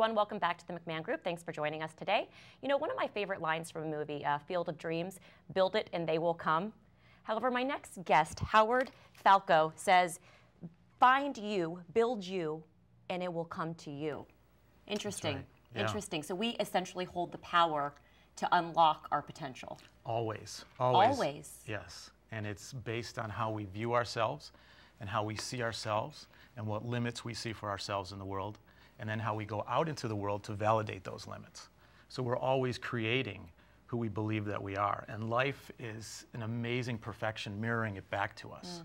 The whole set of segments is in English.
everyone, welcome back to the McMahon Group. Thanks for joining us today. You know, one of my favorite lines from a movie, Field of Dreams, build it and they will come. However, my next guest, Howard Falco, says, find you, build you, and it will come to you. Interesting, right. Yeah. Interesting. So we essentially hold the power to unlock our potential. Always. Yes, and it's based on how we view ourselves and how we see ourselves and what limits we see for ourselves in the world, and then how we go out into the world to validate those limits. So we're always creating who we believe that we are, and life is an amazing perfection mirroring it back to us.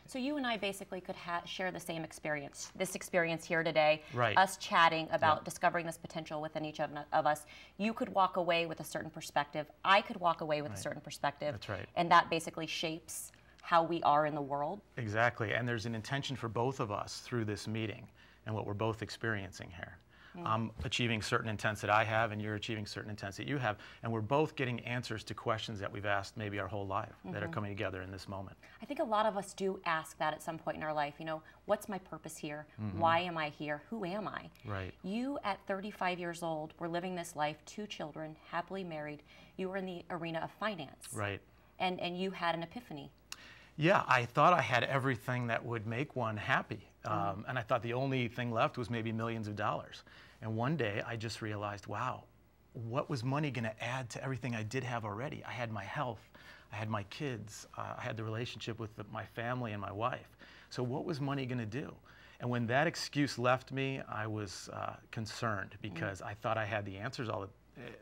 So you and I basically could share the same experience, this experience here today, Right. us chatting about discovering this potential within each of us. You could walk away with a certain perspective. I could walk away with a certain perspective. That's right. And that basically shapes how we are in the world. Exactly, and there's an intention for both of us through this meeting and what we're both experiencing here. I'm achieving certain intents that I have, and you're achieving certain intents that you have, and we're both getting answers to questions that we've asked maybe our whole life that are coming together in this moment. I think a lot of us do ask that at some point in our life. You know, what's my purpose here? Why am I here? Who am I? Right. You, at 35 years old, were living this life, 2 children, happily married. You were in the arena of finance. Right. And you had an epiphany. Yeah, I thought I had everything that would make one happy. And I thought the only thing left was maybe millions of dollars. And one day I just realized, wow, what was money going to add to everything I did have already? I had my health, I had my kids, I had the relationship with my family and my wife. So what was money going to do? And when that excuse left me, I was concerned because I thought I had the answers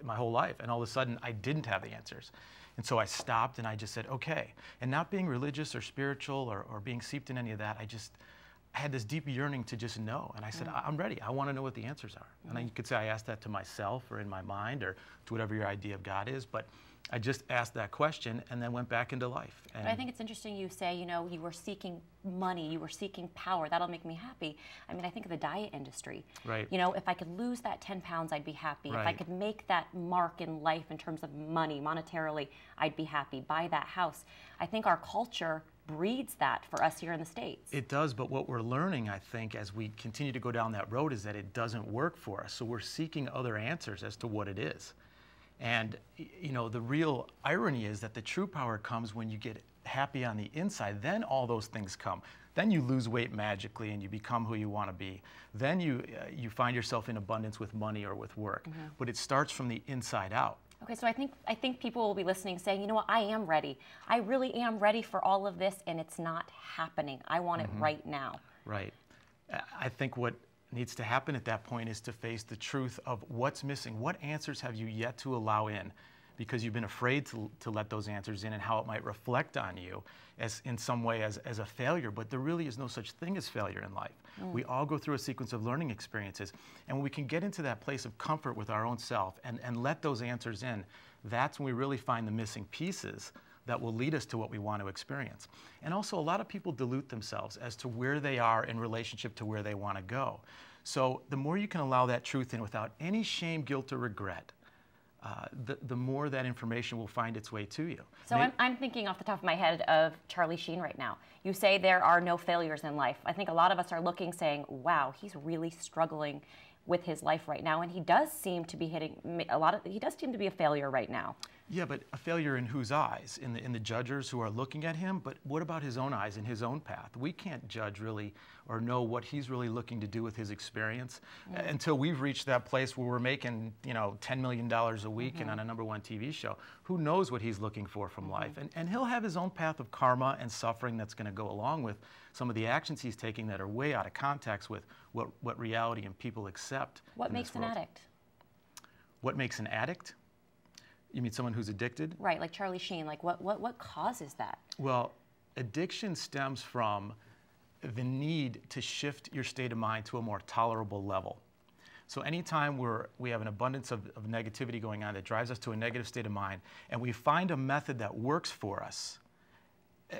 my whole life. And all of a sudden I didn't have the answers. And so I stopped and I just said, okay. And not being religious or spiritual or being seeped in any of that, I had this deep yearning to just know. And I said, I'm ready. I want to know what the answers are. And you could say I asked that to myself or in my mind or to whatever your idea of God is. But I just asked that question and then went back into life. And but I think it's interesting you say, you know, you were seeking money, you were seeking power. That'll make me happy. I mean, I think of the diet industry. Right. You know, if I could lose that 10 pounds, I'd be happy. Right. If I could make that mark in life in terms of money, monetarily, I'd be happy. Buy that house. I think our culture breeds that for us here in the States. It does, but what we're learning, I think, as we continue to go down that road is that it doesn't work for us. So we're seeking other answers as to what it is. And, you know, the real irony is that the true power comes when you get happy on the inside. Then all those things come. Then you lose weight magically and you become who you want to be. Then you find yourself in abundance with money or with work. But it starts from the inside out. Okay, so I think people will be listening saying, you know what, I am ready. I really am ready for all of this, and it's not happening. I want it right now. Right. I think what needs to happen at that point is to face the truth of what's missing. What answers have you yet to allow in? Because you've been afraid to let those answers in and how it might reflect on you as in some way as a failure. But there really is no such thing as failure in life. We all go through a sequence of learning experiences. And when we can get into that place of comfort with our own self and let those answers in, that's when we really find the missing pieces that will lead us to what we want to experience. And also, a lot of people dilute themselves as to where they are in relationship to where they want to go. So the more you can allow that truth in without any shame, guilt, or regret, the more that information will find its way to you. So I'm thinking off the top of my head of Charlie Sheen right now. You say there are no failures in life. I think a lot of us are looking saying, wow, he's really struggling with his life right now, and he does seem to be he does seem to be a failure right now. Yeah, but a failure in whose eyes? In the judges who are looking at him? But what about his own eyes and his own path? We can't judge really or know what he's really looking to do with his experience until we've reached that place where we're making, you know, $10 million a week and on a #1 TV show. Who knows what he's looking for from life? And he'll have his own path of karma and suffering that's going to go along with some of the actions he's taking that are way out of context with what reality and people accept. What makes an addict? What makes an addict? You mean someone who's addicted? Right, like Charlie Sheen. Like what causes that? Well, addiction stems from the need to shift your state of mind to a more tolerable level. So anytime we have an abundance of negativity going on that drives us to a negative state of mind, and we find a method that works for us,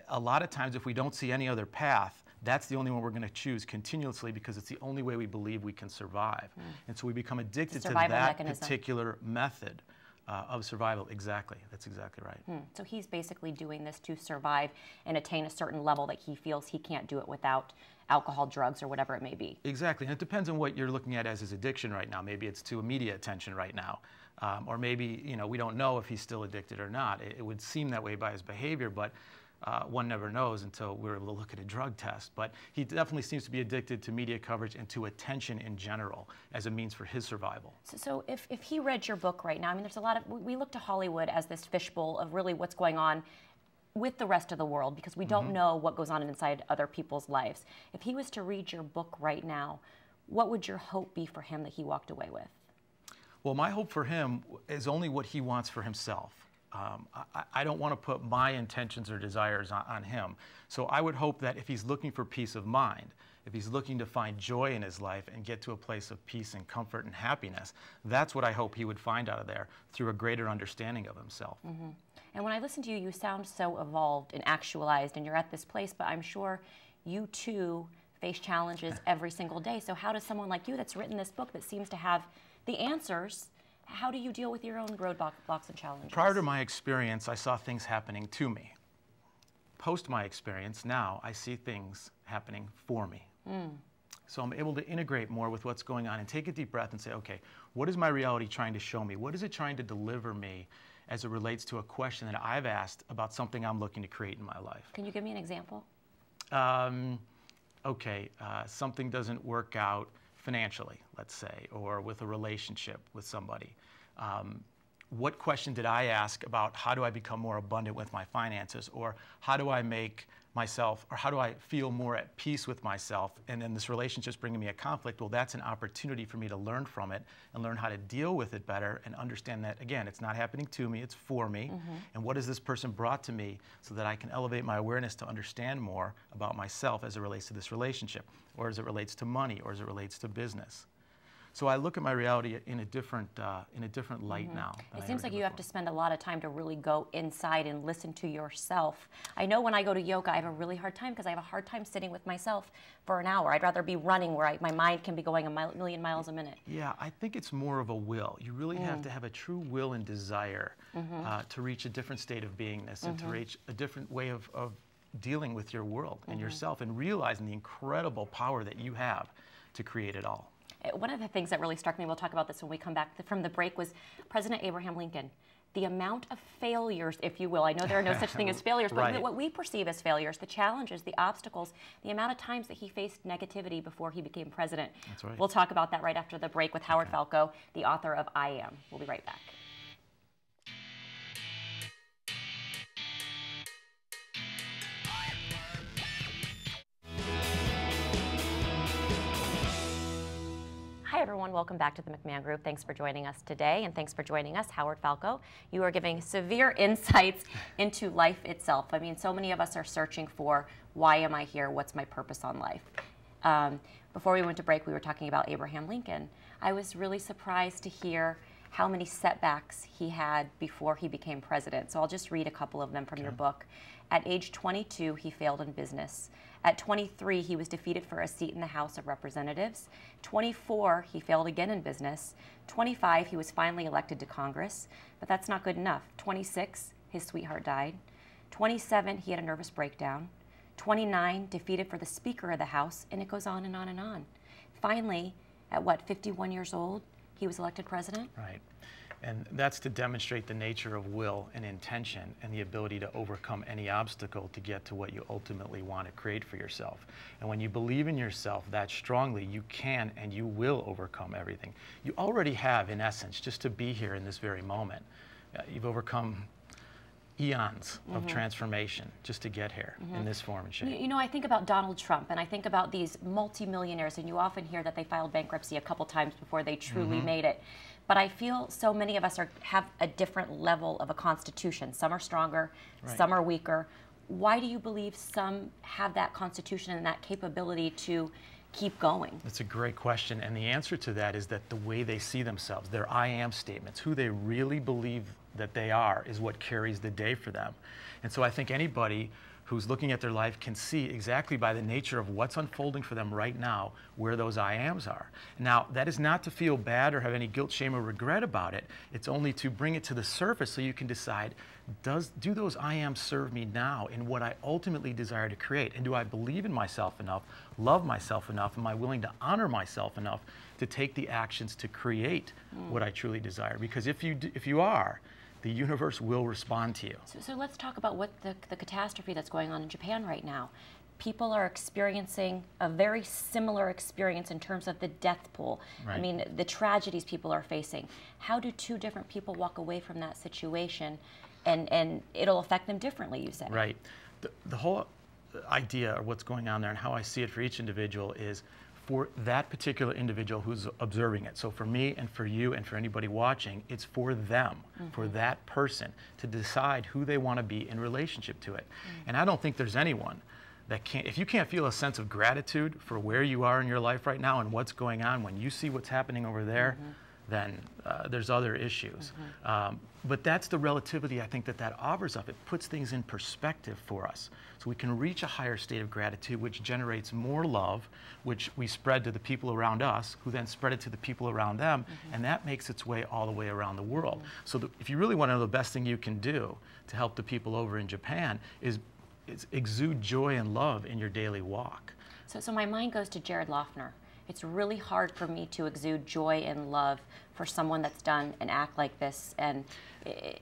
a lot of times if we don't see any other path, that's the only one we're going to choose continuously because it's the only way we believe we can survive. And so we become addicted to that particular method of survival. Exactly. That's exactly right. So he's basically doing this to survive and attain a certain level that he feels he can't do it without alcohol, drugs, or whatever it may be. Exactly. And it depends on what you're looking at as his addiction right now. Maybe it's to media attention right now. Or maybe, we don't know if he's still addicted or not. It would seem that way by his behavior, but one never knows until we're able to look at a drug test. But he definitely seems to be addicted to media coverage and to attention in general as a means for his survival. So if he read your book right now, I mean, there's a lot of, we look to Hollywood as this fishbowl of really what's going on with the rest of the world, because we don't know what goes on inside other people's lives. If he was to read your book right now, what would your hope be for him that he walked away with? Well, my hope for him is only what he wants for himself. I don't want to put my intentions or desires on him. So I would hope that if he's looking for peace of mind, if he's looking to find joy in his life and get to a place of peace and comfort and happiness, that's what I hope he would find out of there through a greater understanding of himself. And when I listen to you, you sound so evolved and actualized, and you're at this place, but I'm sure you too face challenges every single day. So how does someone like you that's written this book that seems to have the answers, how do you deal with your own roadblocks and challenges? Prior to my experience, I saw things happening to me. Post my experience, now I see things happening for me. So I'm able to integrate more with what's going on and take a deep breath and say, okay, what is my reality trying to show me? What is it trying to deliver me as it relates to a question that I've asked about something I'm looking to create in my life? Can you give me an example? Something doesn't work out financially, let's say, or with a relationship with somebody. What question did I ask about how do I become more abundant with my finances, or how do I make myself, or how do I feel more at peace with myself, and then this relationship's bringing me a conflict? Well, that's an opportunity for me to learn from it and learn how to deal with it better and understand that, again, it's not happening to me, it's for me. And what has this person brought to me so that I can elevate my awareness to understand more about myself as it relates to this relationship, or as it relates to money, or as it relates to business. So I look at my reality in a different light now. It seems like you have to spend a lot of time to really go inside and listen to yourself. I know when I go to yoga, I have a really hard time because I have a hard time sitting with myself for an hour. I'd rather be running where my mind can be going a million miles a minute. Yeah, I think it's more of a will. You really have to have a true will and desire to reach a different state of beingness and to reach a different way of dealing with your world and yourself, and realizing the incredible power that you have to create it all. One of the things that really struck me, we'll talk about this when we come back from the break, was President Abraham Lincoln. The amount of failures, if you will, I know there are no such thing as failures, but what we perceive as failures, the challenges, the obstacles, the amount of times that he faced negativity before he became president. That's right. We'll talk about that right after the break with Howard Falco, the author of I Am. We'll be right back. Hi everyone, welcome back to the McMahon Group. Thanks for joining us today, and thanks for joining us, Howard Falco. You are giving severe insights into life itself. I mean, so many of us are searching for, why am I here? What's my purpose on life? Before we went to break, we were talking about Abraham Lincoln. I was really surprised to hear how many setbacks he had before he became president. So I'll just read a couple of them from your book. At age 22, he failed in business. At 23, he was defeated for a seat in the House of Representatives. 24, he failed again in business. 25, he was finally elected to Congress, but that's not good enough. 26, his sweetheart died. 27, he had a nervous breakdown. 29, defeated for the Speaker of the House, and it goes on and on and on. Finally, at what, 51 years old, he was elected president? Right. And that's to demonstrate the nature of will and intention and the ability to overcome any obstacle to get to what you ultimately want to create for yourself. And when you believe in yourself that strongly, you can and you will overcome everything. You already have, in essence, just to be here in this very moment. You've overcome eons of transformation just to get here in this form and shape. You know, I think about Donald Trump, and I think about these multimillionaires, and you often hear that they filed bankruptcy a couple times before they truly made it. But I feel so many of us have a different level of a constitution. Some are stronger, some are weaker. Why do you believe some have that constitution and that capability to keep going? That's a great question, and the answer to that is that the way they see themselves, their I am statements, who they really believe that they are, is what carries the day for them. And so I think anybody who's looking at their life can see exactly by the nature of what's unfolding for them right now where those I ams are. Now, that is not to feel bad or have any guilt, shame, or regret about it. It's only to bring it to the surface so you can decide, do those I ams serve me now in what I ultimately desire to create? And do I believe in myself enough, love myself enough, am I willing to honor myself enough to take the actions to create what I truly desire? Because if you are, the universe will respond to you. So let's talk about what the catastrophe that's going on in Japan right now. People are experiencing a very similar experience in terms of the death pool. Right. I mean, the tragedies people are facing. How do two different people walk away from that situation, and it'll affect them differently, you say? Right. The whole idea of what's going on there and how I see it for each individual is for that particular individual who's observing it. So for me and for you and for anybody watching, it's for them, for that person to decide who they want to be in relationship to it. And I don't think there's anyone that can't, if you can't feel a sense of gratitude for where you are in your life right now and what's going on, when you see what's happening over there, then there's other issues. But that's the relativity I think that offers up. It puts things in perspective for us. So we can reach a higher state of gratitude, which generates more love, which we spread to the people around us, who then spread it to the people around them, and that makes its way all the way around the world. So if you really want to know the best thing you can do to help the people over in Japan is exude joy and love in your daily walk. So my mind goes to Jared Loughner. It's really hard for me to exude joy and love for someone that's done an act like this, and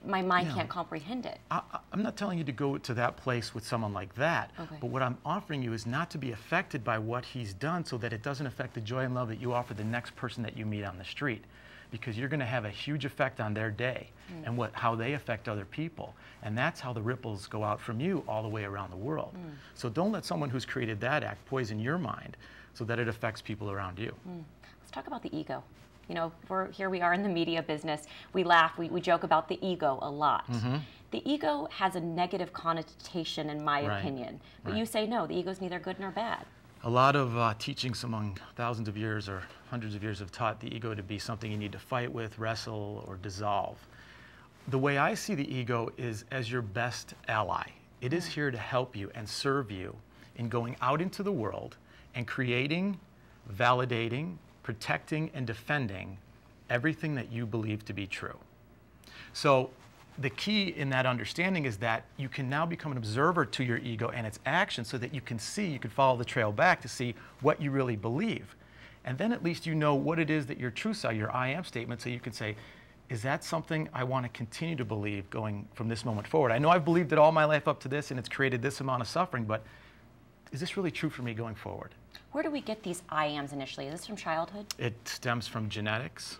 my mind can't comprehend it. I'm not telling you to go to that place with someone like that, but what I'm offering you is not to be affected by what he's done so that it doesn't affect the joy and love that you offer the next person that you meet on the street, because you're going to have a huge effect on their day and how they affect other people, and that's how the ripples go out from you all the way around the world. So don't let someone who's created that act poison your mind so that it affects people around you. Let's talk about the ego. You know, here we are in the media business. We laugh, we joke about the ego a lot. The ego has a negative connotation, in my opinion. But you say no, the ego's neither good nor bad. A lot of teachings among thousands of years or hundreds of years have taught the ego to be something you need to fight with, wrestle, or dissolve. The way I see the ego is as your best ally. It is here to help you and serve you in going out into the world and creating, validating, protecting, and defending everything that you believe to be true. So the key in that understanding is that you can now become an observer to your ego and its actions so that you can follow the trail back to see what you really believe. And then at least you know what it is that your truths are, your I am statement, so you can say, is that something I want to continue to believe going from this moment forward? I know I've believed it all my life up to this and it's created this amount of suffering, but is this really true for me going forward? Where do we get these I ams initially? Is this from childhood? It stems from genetics,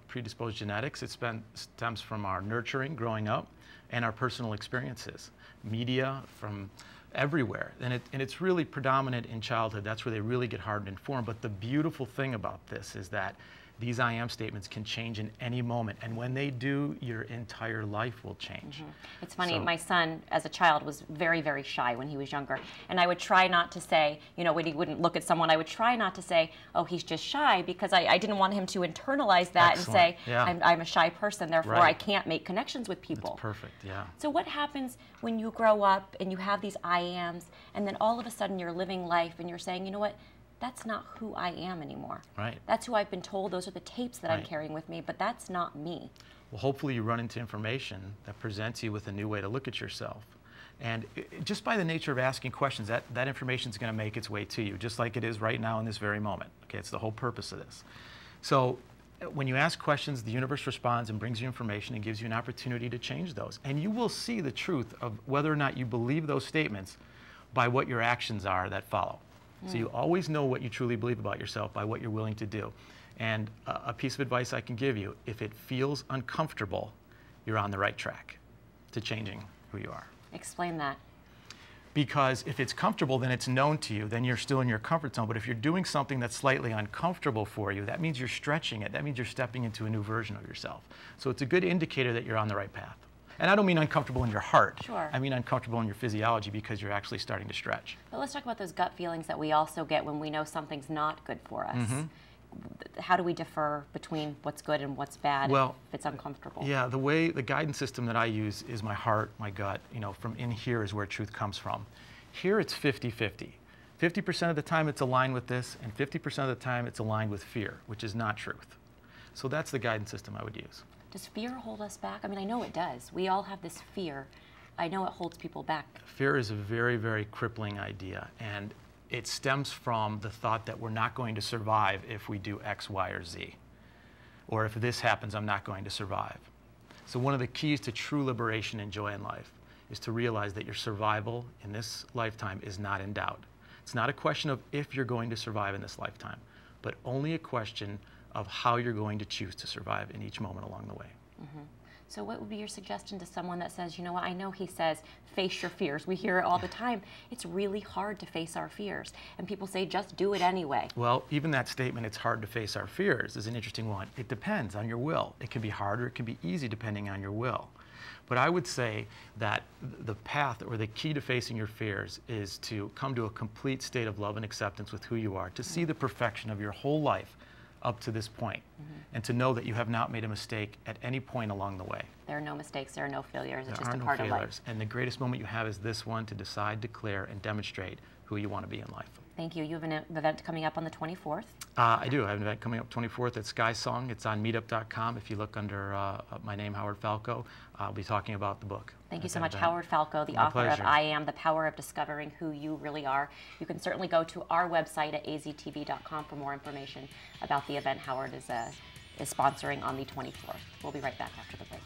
predisposed genetics. It stems from our nurturing growing up and our personal experiences, media from everywhere. And it's really predominant in childhood. That's where they really get hardened and formed. But the beautiful thing about this is that these I am statements can change in any moment. And when they do, your entire life will change. It's funny, my son, as a child, was very, very shy when he was younger. And I would try not to say, you know, when he wouldn't look at someone, I would try not to say, oh, he's just shy, because I didn't want him to internalize that and say, I'm a shy person, therefore I can't make connections with people. That's perfect, yeah. So what happens when you grow up and you have these I ams, and then all of a sudden you're living life and you're saying, you know what, that's not who I am anymore. Right. That's who I've been told. Those are the tapes that I'm carrying with me, but that's not me. Well, hopefully you run into information that presents you with a new way to look at yourself. And just by the nature of asking questions, that information is going to make its way to you, just like it is right now in this very moment. Okay, it's the whole purpose of this. So when you ask questions, the universe responds and brings you information and gives you an opportunity to change those. And you will see the truth of whether or not you believe those statements by what your actions are that follow. So you always know what you truly believe about yourself by what you're willing to do. And a piece of advice I can give you, if it feels uncomfortable, you're on the right track to changing who you are. Explain that. Because if it's comfortable, then it's known to you, then you're still in your comfort zone. But if you're doing something that's slightly uncomfortable for you, that means you're stretching it. That means you're stepping into a new version of yourself. So it's a good indicator that you're on the right path. And I don't mean uncomfortable in your heart. Sure. I mean uncomfortable in your physiology because you're actually starting to stretch. But let's talk about those gut feelings that we also get when we know something's not good for us. how do we differ between what's good and what's bad well, if it's uncomfortable? Yeah, the guidance system that I use is my heart, my gut. From in here is where truth comes from. Here it's 50-50. 50% of the time it's aligned with this, and 50% of the time it's aligned with fear, which is not truth. So that's the guidance system I would use. Does fear hold us back? I mean, I know it does. We all have this fear. I know it holds people back. Fear is a very, very crippling idea, and it stems from the thought that we're not going to survive if we do X, Y, or Z. Or if this happens, I'm not going to survive. So one of the keys to true liberation and joy in life is to realize that your survival in this lifetime is not in doubt. It's not a question of if you're going to survive in this lifetime, but only a question of how you're going to choose to survive in each moment along the way. Mm-hmm. So what would be your suggestion to someone that says, you know what, I know he says, face your fears. We hear it all the time. It's really hard to face our fears. And people say, just do it anyway. Well, even that statement, it's hard to face our fears, is an interesting one. It depends on your will. It can be hard or it can be easy depending on your will. But I would say that the path or the key to facing your fears is to come to a complete state of love and acceptance with who you are, to see the perfection of your whole life up to this point, and to know that you have not made a mistake at any point along the way. There are no mistakes, there are no failures, it's There just are a no part failures. of life. And the greatest moment you have is this one, to decide, declare, and demonstrate who you want to be in life. Thank you. You have an event coming up on the 24th. I do. I have an event coming up 24th at Sky Song. It's on meetup.com. If you look under my name, Howard Falco, I'll be talking about the book. Thank you so much, Howard Falco, the author of I Am, The Power of Discovering Who You Really Are. You can certainly go to our website at aztv.com for more information about the event Howard is sponsoring on the 24th. We'll be right back after the break.